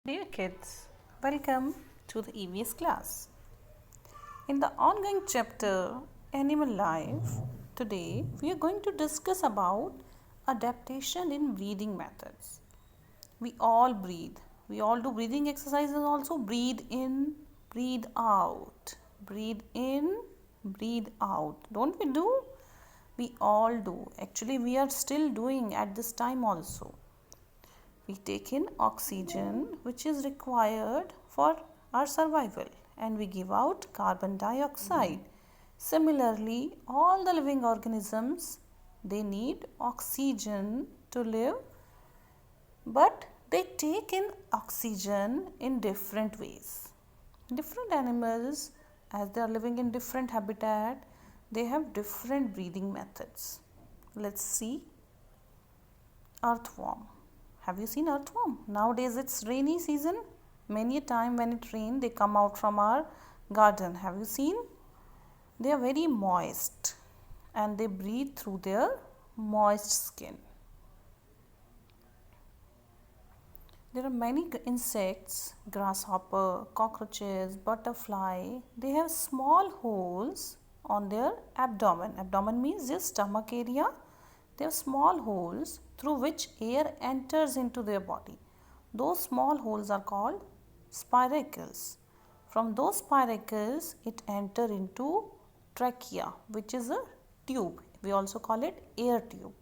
Dear kids, welcome to the EVS class. In the ongoing chapter Animal Life, today we are going to discuss about adaptation in breathing methods. We all breathe. We all do breathing exercises also. Breathe in, breathe out. Breathe in, breathe out. Don't we do? We all do. Actually, we are still doing at this time also. We take in oxygen which is required for our survival and we give out carbon dioxide. Similarly, all the living organisms, they need oxygen to live, but they take in oxygen in different ways. Different animals, as they are living in different habitat, they have different breathing methods. Let's see. Earthworm. Have you seen earthworm? Nowadays it's rainy season. Many a time when it rains, they come out from our garden. Have you seen? They are very moist and they breathe through their moist skin. There are many insects, grasshopper, cockroaches, butterfly. They have small holes on their abdomen. Abdomen means their stomach area. They have small holes through which air enters into their body. Those small holes are called spiracles. From those spiracles, it enters into trachea, which is a tube. We also call it air tube.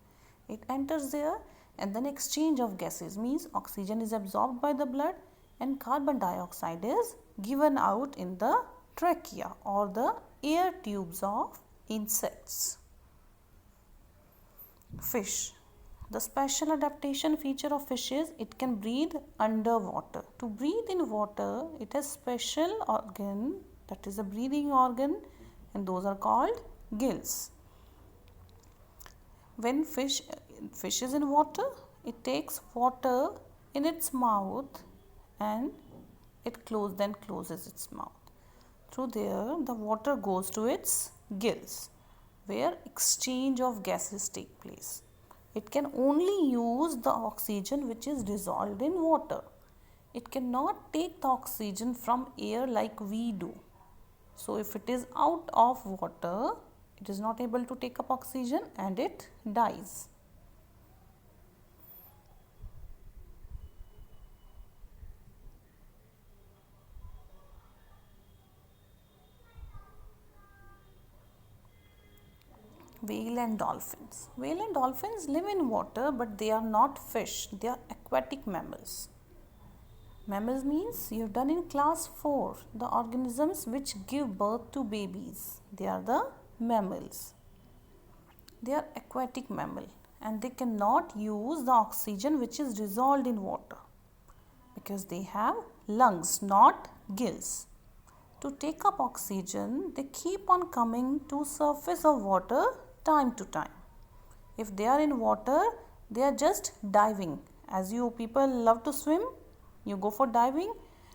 It enters there and then exchange of gases means oxygen is absorbed by the blood and carbon dioxide is given out in the trachea or the air tubes of insects. Fish. The special adaptation feature of fish is it can breathe underwater. To breathe in water, it has special organ, that is a breathing organ, and those are called gills. When fish is in water, it takes water in its mouth and it closes its mouth. Through there, the water goes to its gills, where exchange of gases take place. It can only use the oxygen which is dissolved in water. It cannot take the oxygen from air like we do. So if it is out of water, it is not able to take up oxygen and it dies. Whale and dolphins. Whale and dolphins live in water but they are not fish. They are aquatic mammals. Mammals means you have done in class 4. The organisms which give birth to babies. They are the mammals. They are aquatic mammal and they cannot use the oxygen which is dissolved in water because they have lungs, not gills. To take up oxygen, they keep on coming to surface of water time to time. If they are in water, they are just diving. As you people love to swim, you go for diving.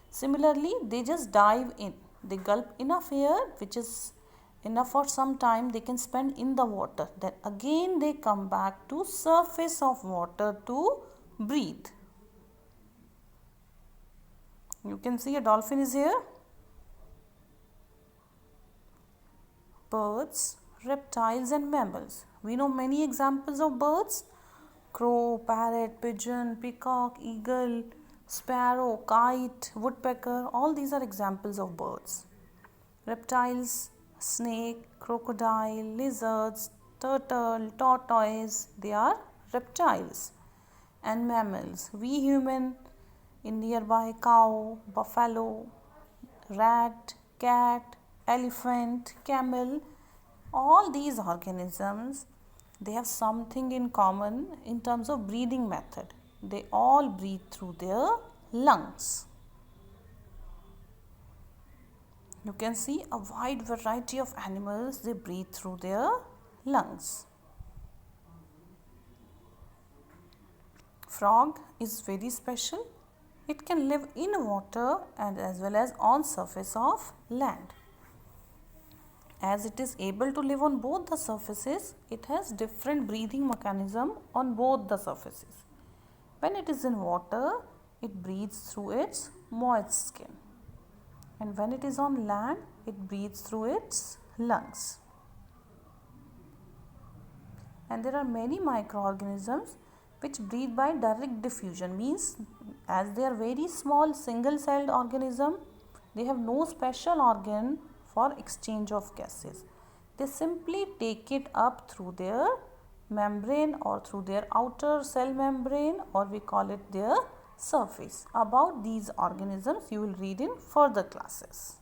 Similarly, they just dive in. They gulp enough air which is enough for some time they can spend in the water. Then again they come back to surface of water to breathe. You can see a dolphin is here. Birds, reptiles and mammals. We know many examples of birds. Crow, parrot, pigeon, peacock, eagle, sparrow, kite, woodpecker. All these are examples of birds. Reptiles, snake, crocodile, lizards, turtle, tortoise. They are reptiles. And mammals. We human in nearby cow, buffalo, rat, cat, elephant, camel, all these organisms, they have something in common in terms of breathing method. They all breathe through their lungs. You can see a wide variety of animals, they breathe through their lungs. Frog is very special. It can live in water and as well as on surface of land. As it is able to live on both the surfaces, it has different breathing mechanism on both the surfaces. When it is in water, it breathes through its moist skin. And when it is on land, it breathes through its lungs. And there are many microorganisms which breathe by direct diffusion, means as they are very small single-celled organism, they have no special organ for exchange of gases. They simply take it up through their membrane or through their outer cell membrane, or we call it their surface. About these organisms you will read in further classes.